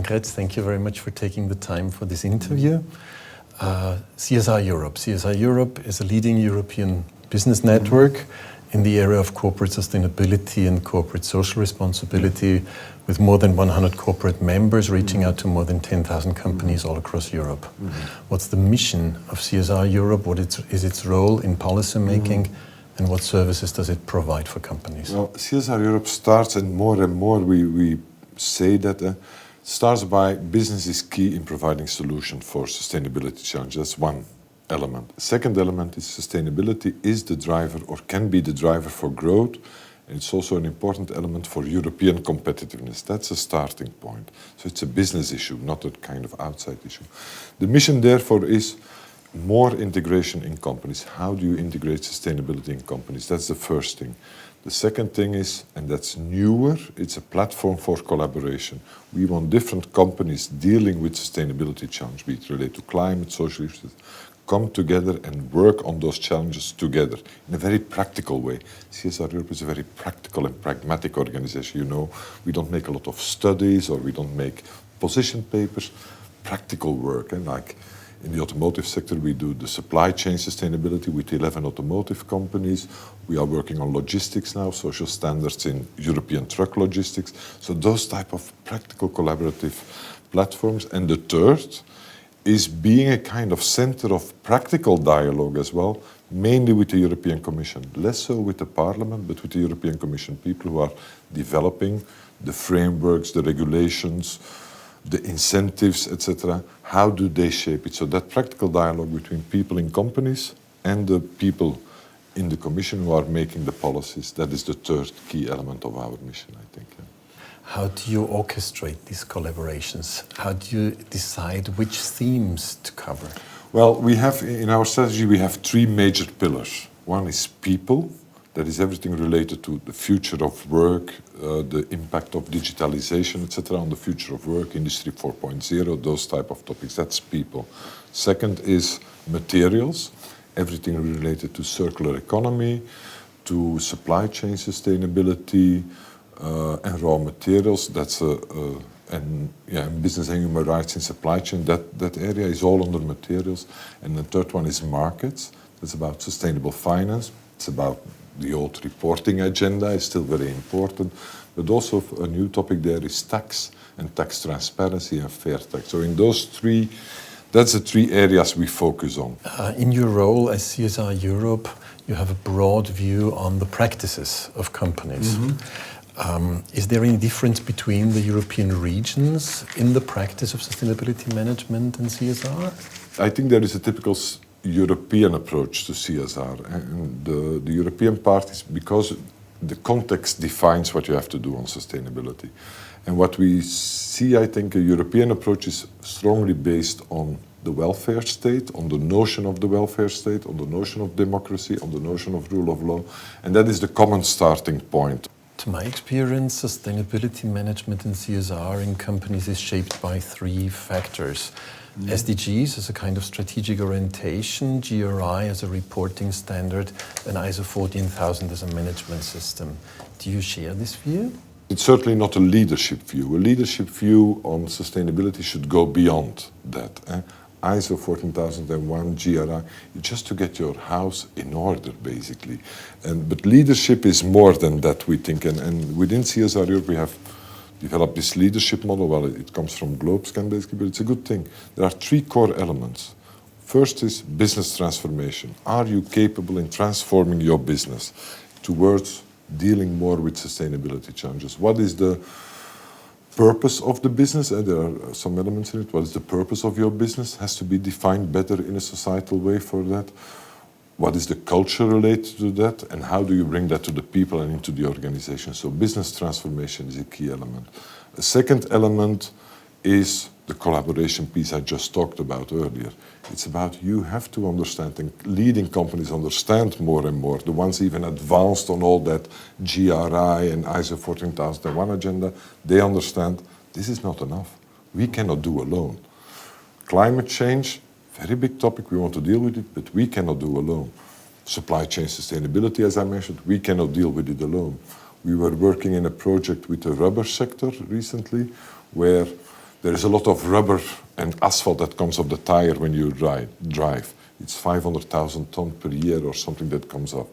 Crets, thank you very much for taking the time for this interview. CSR Europe. CSR Europe is a leading European business network in the area of corporate sustainability and corporate social responsibility, with more than 100 corporate members reaching out to more than 10,000 companies all across Europe. What's the mission of CSR Europe? What is its role in policy making? And what services does it provide for companies? Well, CSR Europe starts, and more we say that starts by business is key in providing solutions for sustainability challenges. That's one element. Second element is sustainability is the driver or can be the driver for growth. And it's also an important element for European competitiveness. That's a starting point. So it's a business issue, not a kind of outside issue. The mission, therefore, is more integration in companies. How do you integrate sustainability in companies? That's the first thing. The second thing is, and that's newer, it's a platform for collaboration. We want different companies dealing with sustainability challenges, be it related to climate, social issues, come together and work on those challenges together in a very practical way. CSR Europe is a very practical and pragmatic organization. You know, we don't make a lot of studies or we don't make position papers. Practical work, and like in the automotive sector, we do the supply chain sustainability with 11 automotive companies. We are working on logistics now, social standards in European truck logistics. So those type of practical collaborative platforms. And the third is being a kind of center of practical dialogue as well, mainly with the European Commission. Less so with the Parliament, but with the European Commission, people who are developing the frameworks, the regulations, the incentives, etc. How do they shape it? So that practical dialogue between people in companies and the people in the Commission who are making the policies, that is the third key element of our mission, I think. Yeah. How do you orchestrate these collaborations? How do you decide which themes to cover? Well, we have in our strategy, we have three major pillars. One is people, that is everything related to the future of work, the impact of digitalization, etc., on the future of work, Industry 4.0, those type of topics. That's people. Second is materials, everything related to circular economy, to supply chain sustainability, and raw materials. That's business and human rights in supply chain. That area is all under materials. And the third one is markets. That's about sustainable finance. It's about the old reporting agenda is still very important, but also a new topic there is tax and tax transparency and fair tax. So in those three, that's the three areas we focus on. In your role as CSR Europe, you have a broad view on the practices of companies. Is there any difference between the European regions in the practice of sustainability management and CSR? I think there is a typical European approach to CSR, and the European part is because the context defines what you have to do on sustainability. And what we see, I think, a European approach is strongly based on the welfare state, on the notion of the welfare state, on the notion of democracy, on the notion of rule of law, and that is the common starting point. To my experience, sustainability management and CSR in companies is shaped by three factors. SDGs as a kind of strategic orientation, GRI as a reporting standard, and ISO 14000 as a management system. Do you share this view? It's certainly not a leadership view. A leadership view on sustainability should go beyond that. ISO 14001, GRI, just to get your house in order, basically. But leadership is more than that, we think. And within CSR Europe, we have developed this leadership model. Well, it comes from GlobeScan, basically, but it's a good thing. There are three core elements. First is business transformation. Are you capable in transforming your business towards dealing more with sustainability challenges? What is the purpose of the business? There are some elements in it. What is the purpose of your business? Has to be defined better in a societal way for that. What is the culture related to that? And how do you bring that to the people and into the organization? So business transformation is a key element. A second element is the collaboration piece I just talked about earlier. It's about you have to understand, and leading companies understand more and more, the ones even advanced on all that GRI and ISO 14001 agenda, they understand this is not enough. We cannot do alone. Climate change, very big topic, we want to deal with it, but we cannot do alone. Supply chain sustainability, as I mentioned, we cannot deal with it alone. We were working in a project with the rubber sector recently, where there is a lot of rubber and asphalt that comes off the tire when you drive. It's 500,000 tons per year or something that comes off.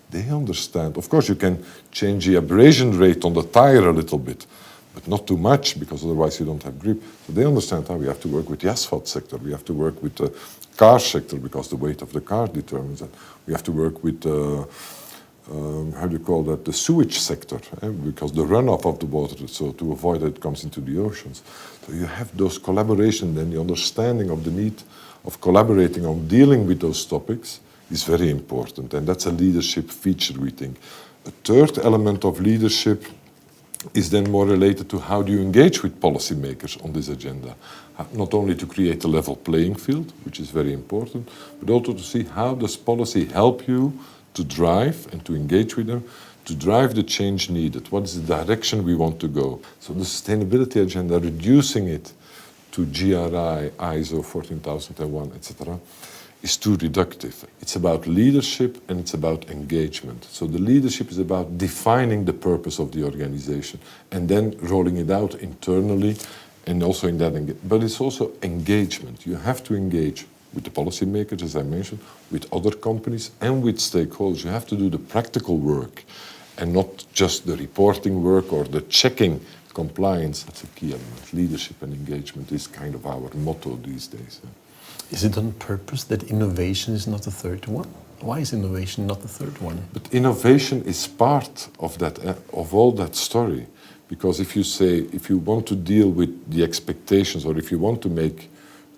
They understand. Of course, you can change the abrasion rate on the tire a little bit, but not too much, because otherwise you don't have grip. So they understand how we have to work with the asphalt sector. We have to work with the car sector, because the weight of the car determines that. We have to work with, how do you call that, the sewage sector, because the runoff of the water, so to avoid that it comes into the oceans. So you have those collaboration, then the understanding of the need of collaborating on dealing with those topics is very important, and that's a leadership feature, we think. A third element of leadership is then more related to how do you engage with policymakers on this agenda. Not only to create a level playing field, which is very important, but also to see how does policy help you to drive and to engage with them, to drive the change needed. What is the direction we want to go? So the sustainability agenda, reducing it to GRI, ISO 14001, etc., is too reductive. It's about leadership and it's about engagement. So the leadership is about defining the purpose of the organization and then rolling it out internally and also in that. But it's also engagement. You have to engage with the policymakers, as I mentioned, with other companies and with stakeholders. You have to do the practical work and not just the reporting work or the checking compliance. That's a key element. Leadership and engagement is kind of our motto these days. Is it on purpose that innovation is not the third one? Why is innovation not the third one? But innovation is part of that, of all that story. Because if you want to deal with the expectations, or if you want to make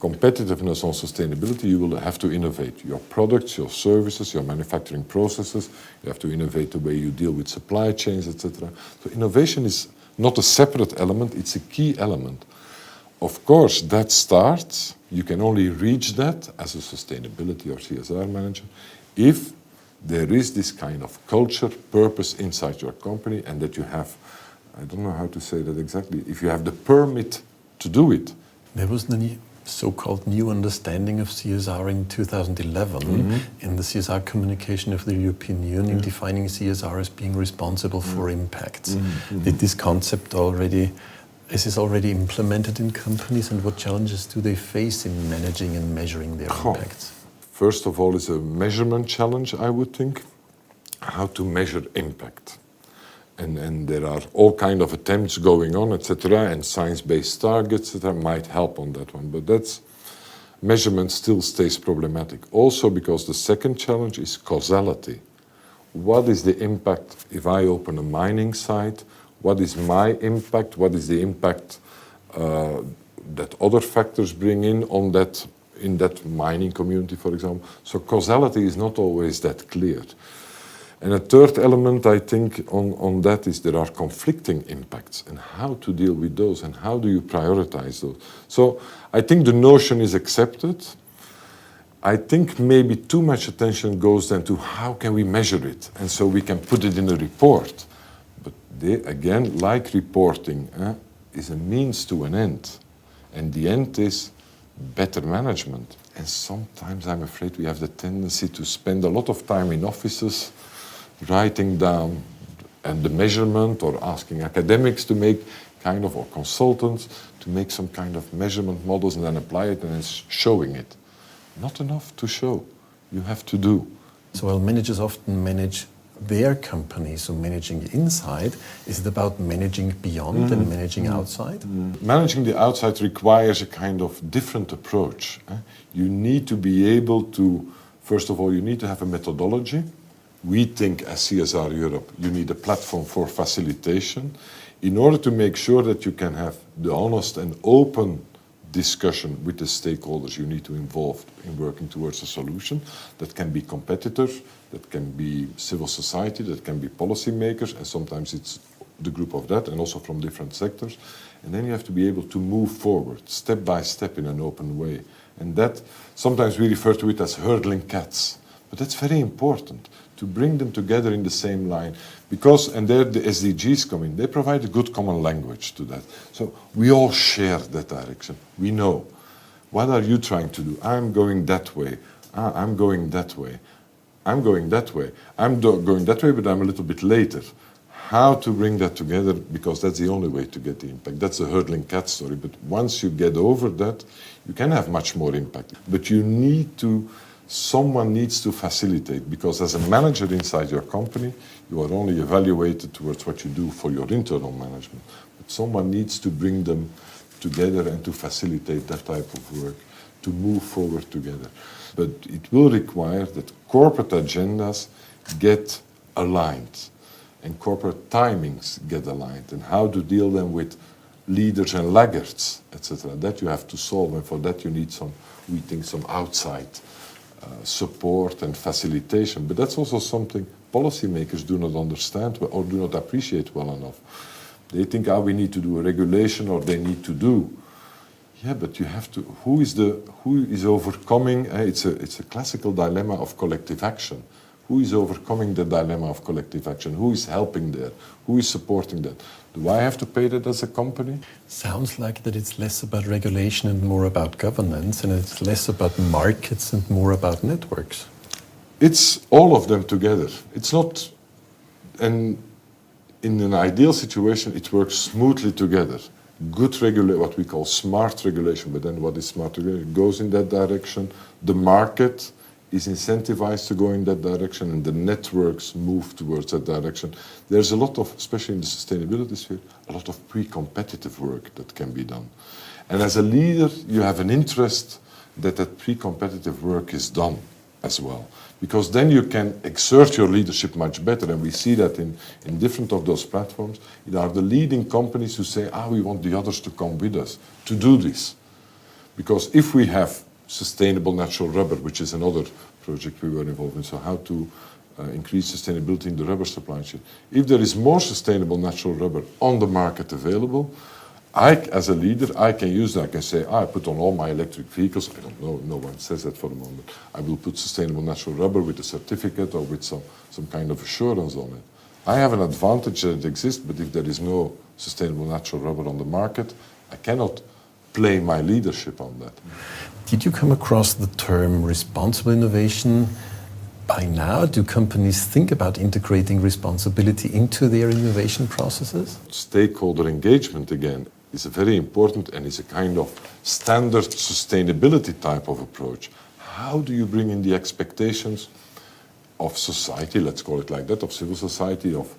competitiveness on sustainability, you will have to innovate your products, your services, your manufacturing processes. You have to innovate the way you deal with supply chains, etc. So innovation is not a separate element, it's a key element. Of course, that starts, you can only reach that as a sustainability or CSR manager if there is this kind of culture, purpose inside your company, and that you have, I don't know how to say that exactly, if you have the permit to do it. There was the so-called new understanding of CSR in 2011 in the CSR communication of the European Union, defining CSR as being responsible for impacts. Did this concept is this already implemented in companies, and what challenges do they face in managing and measuring their impacts? First of all, it's a measurement challenge, I would think, how to measure impact. And there are all kind of attempts going on, etc., and science-based targets that might help on that one. But that's measurement still stays problematic. Also because the second challenge is causality. What is the impact if I open a mining site? What is my impact? What is the impact that other factors bring in that mining community, for example? So causality is not always that clear. And a third element, I think, on that is there are conflicting impacts, and how to deal with those, and how do you prioritize those. So I think the notion is accepted. I think maybe too much attention goes then to how can we measure it, and so we can put it in a report. But they, again, like reporting, is a means to an end. And the end is better management. And sometimes I'm afraid we have the tendency to spend a lot of time in offices writing down and the measurement, or asking academics to make kind of, or consultants to make some kind of measurement models and then apply it and then showing it. Not enough to show. You have to do. So while managers often manage their company, so managing inside, is it about managing beyond and managing outside? Managing the outside requires a kind of different approach. You need to be able to, first of all, you need to have a methodology. We think as CSR Europe, you need a platform for facilitation in order to make sure that you can have the honest and open discussion with the stakeholders you need to involve in working towards a solution. That can be competitors, that can be civil society, that can be policymakers, and sometimes it's the group of that, and also from different sectors. And then you have to be able to move forward, step by step, in an open way. And that, sometimes we refer to it as hurdling cats. But that's very important, to bring them together in the same line. Because, and there the SDGs come in, they provide a good common language to that. So we all share that direction. We know. What are you trying to do? I'm going that way. I'm going that way. I'm going that way. I'm going that way, but I'm a little bit later. how to bring that together, because that's the only way to get the impact. That's a hurdling cat story, but once you get over that, you can have much more impact. But someone needs to facilitate, because as a manager inside your company, you are only evaluated towards what you do for your internal management. But someone needs to bring them together and to facilitate that type of work, to move forward together. But it will require that corporate agendas get aligned and corporate timings get aligned, and how to deal them with leaders and laggards, etc. That you have to solve, and for that you need some outside support and facilitation. But that's also something policymakers do not understand or do not appreciate well enough. They think, we need to do a regulation, or they need to do. Yeah, but you have to. Who is overcoming? It's a classical dilemma of collective action. Who is overcoming the dilemma of collective action? Who is helping there? Who is supporting that? Do I have to pay that as a company? Sounds like that it's less about regulation and more about governance, and it's less about markets and more about networks. It's all of them together. It's not, and in an ideal situation, it works smoothly together. Good regulation, what we call smart regulation, but then what is smart regulation? It goes in that direction. The market is incentivized to go in that direction, and the networks move towards that direction. There's a lot of, especially in the sustainability sphere, a lot of pre-competitive work that can be done. And as a leader, you have an interest that pre-competitive work is done as well, because then you can exert your leadership much better. And we see that in different of those platforms. It are the leading companies who say, we want the others to come with us to do this. Because if we have sustainable natural rubber, which is another project we were involved in, so how to increase sustainability in the rubber supply chain. If there is more sustainable natural rubber on the market available, as a leader, I can use that. I can say, I put on all my electric vehicles, I don't know, no one says that for the moment, I will put sustainable natural rubber with a certificate or with some kind of assurance on it. I have an advantage that it exists, but if there is no sustainable natural rubber on the market, I cannot play my leadership on that. Did you come across the term responsible innovation? By now, do companies think about integrating responsibility into their innovation processes? Stakeholder engagement, again, is very important and is a kind of standard sustainability type of approach. How do you bring in the expectations of society, let's call it like that, of civil society, of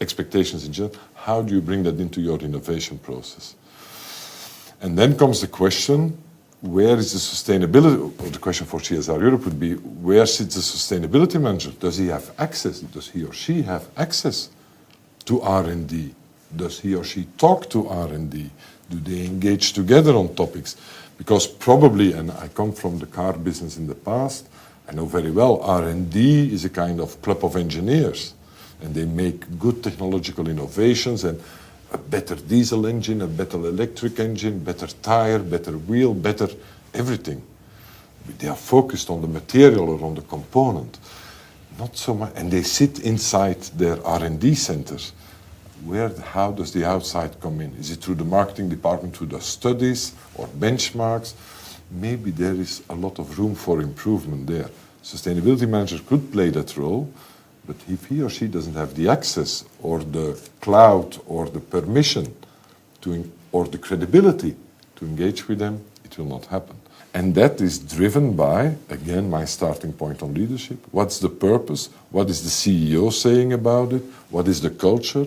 expectations in general? How do you bring that into your innovation process? And then comes the question, where is the sustainability, or the question for CSR Europe would be, where sits the sustainability manager? Does he have access? Does he or she have access to R&D? Does he or she talk to R&D? Do they engage together on topics? Because probably, and I come from the car business in the past, I know very well R&D is a kind of club of engineers, and they make good technological innovations, and a better diesel engine, a better electric engine, better tire, better wheel, better everything. They are focused on the material or on the component, not so much. And they sit inside their R&D centers. How does the outside come in? Is it through the marketing department, through the studies or benchmarks? Maybe there is a lot of room for improvement there. Sustainability manager could play that role, but if he or she doesn't have the access or the cloud or the permission or the credibility to engage with them, it will not happen. And that is driven by, again, my starting point on leadership. What's the purpose? What is the CEO saying about it? What is the culture?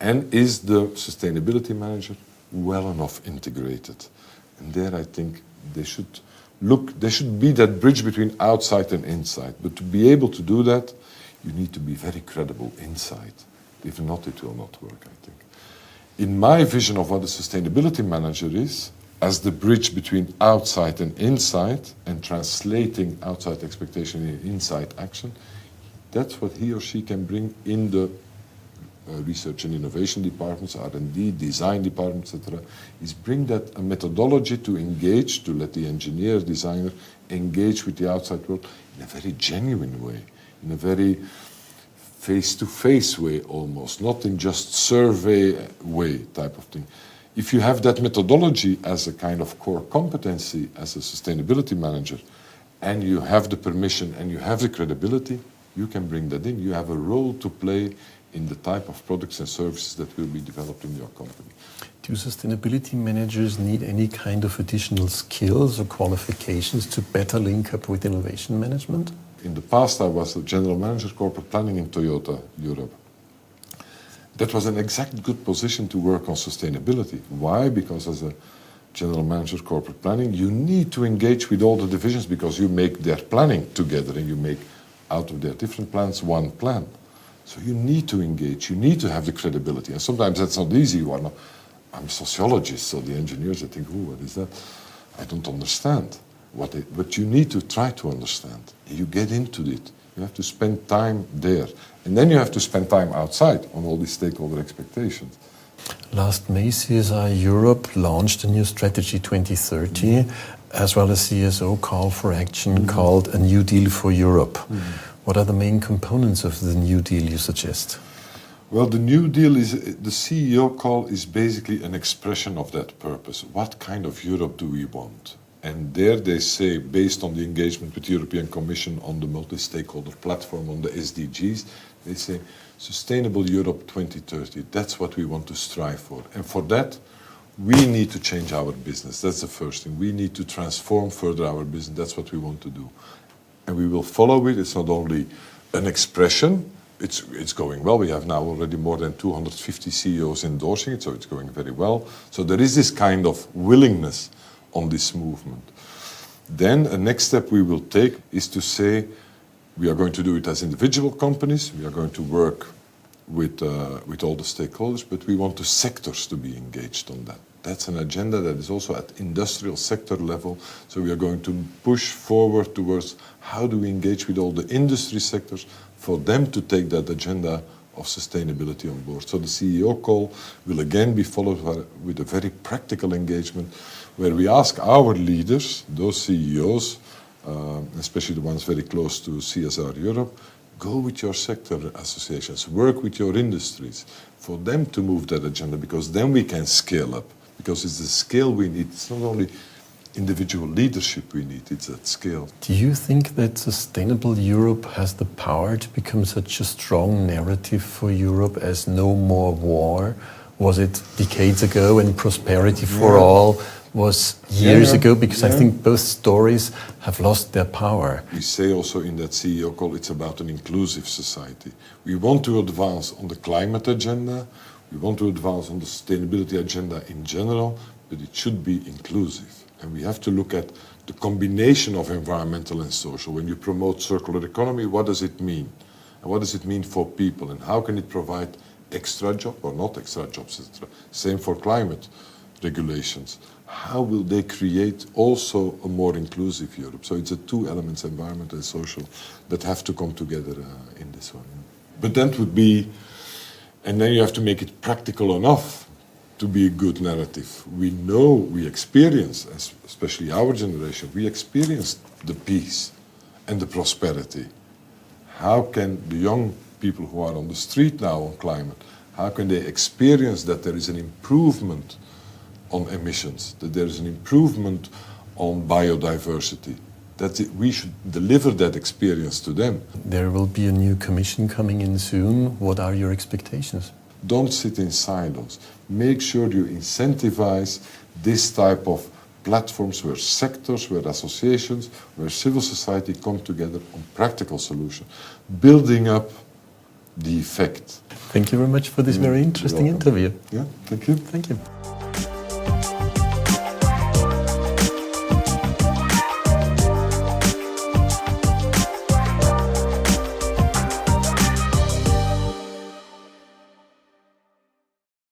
And is the sustainability manager well enough integrated? And there I think they should be that bridge between outside and inside. But to be able to do that, you need to be very credible inside. If not, it will not work, I think. In my vision of what a sustainability manager is, as the bridge between outside and inside, and translating outside expectation in inside action, that's what he or she can bring in the research and innovation departments, R&D, design departments, etc., is bring that a methodology to engage, to let the engineer, designer engage with the outside world in a very genuine way, in a very face-to-face way almost, not in just survey way type of thing. If you have that methodology as a kind of core competency as a sustainability manager, and you have the permission and you have the credibility, you can bring that in. You have a role to play in the type of products and services that will be developed in your company. Do sustainability managers need any kind of additional skills or qualifications to better link up with innovation management? In the past, I was the general manager corporate planning in Toyota Europe. That was an exact good position to work on sustainability. Why? Because as a general manager corporate planning, you need to engage with all the divisions because you make their planning together and you make out of their different plans one plan. So you need to engage, you need to have the credibility. And sometimes that's not easy. I'm a sociologist, so the engineers, they think, oh, what is that? I don't understand. But you need to try to understand. You get into it. You have to spend time there. And then you have to spend time outside on all these stakeholder expectations. Last May, CSR Europe launched a new strategy 2030, as well as CSO call for action called A New Deal for Europe. What are the main components of the New Deal you suggest? Well, the New Deal the CEO call is basically an expression of that purpose. What kind of Europe do we want? And there they say, based on the engagement with the European Commission on the multi-stakeholder platform, on the SDGs, they say, Sustainable Europe 2030, that's what we want to strive for. And for that, we need to change our business. That's the first thing. We need to transform further our business. That's what we want to do. And we will follow it. It's not only an expression, it's going well. We have now already more than 250 CEOs endorsing it, so it's going very well. So there is this kind of willingness on this movement. Then a next step we will take is to say we are going to do it as individual companies, we are going to work with all the stakeholders, but we want the sectors to be engaged on that. That's an agenda that is also at industrial sector level, so we are going to push forward towards how do we engage with all the industry sectors for them to take that agenda of sustainability on board. So the CEO call will again be followed with a very practical engagement where we ask our leaders, those CEOs, especially the ones very close to CSR Europe, go with your sector associations, work with your industries for them to move that agenda, because then we can scale up. Because it's the scale we need. It's not only individual leadership we need, it's at scale. Do you think that Sustainable Europe has the power to become such a strong narrative for Europe as no more war? Was it decades ago, and prosperity for all was years ago? Because I think both stories have lost their power. We say also in that CEO call, it's about an inclusive society. We want to advance on the climate agenda, we want to advance on the sustainability agenda in general, but it should be inclusive. And we have to look at the combination of environmental and social. When you promote circular economy, what does it mean? And what does it mean for people? And how can it provide extra jobs or not extra jobs, etc.? Same for climate regulations. How will they create also a more inclusive Europe? So it's the two elements, environment and social, that have to come together in this one. But that would be, and then you have to make it practical enough to be a good narrative. We know, we experience, especially our generation, we experienced the peace and the prosperity. How can the young people who are on the street now on climate, how can they experience that there is an improvement on emissions, that there is an improvement on biodiversity, that we should deliver that experience to them? There will be a new commission coming in soon. What are your expectations? Don't sit in silos. Make sure you incentivize this type of platforms where sectors, where associations, where civil society come together on practical solutions, building up the effect. Thank you very much for this very interesting interview. Yeah, thank you. Thank you.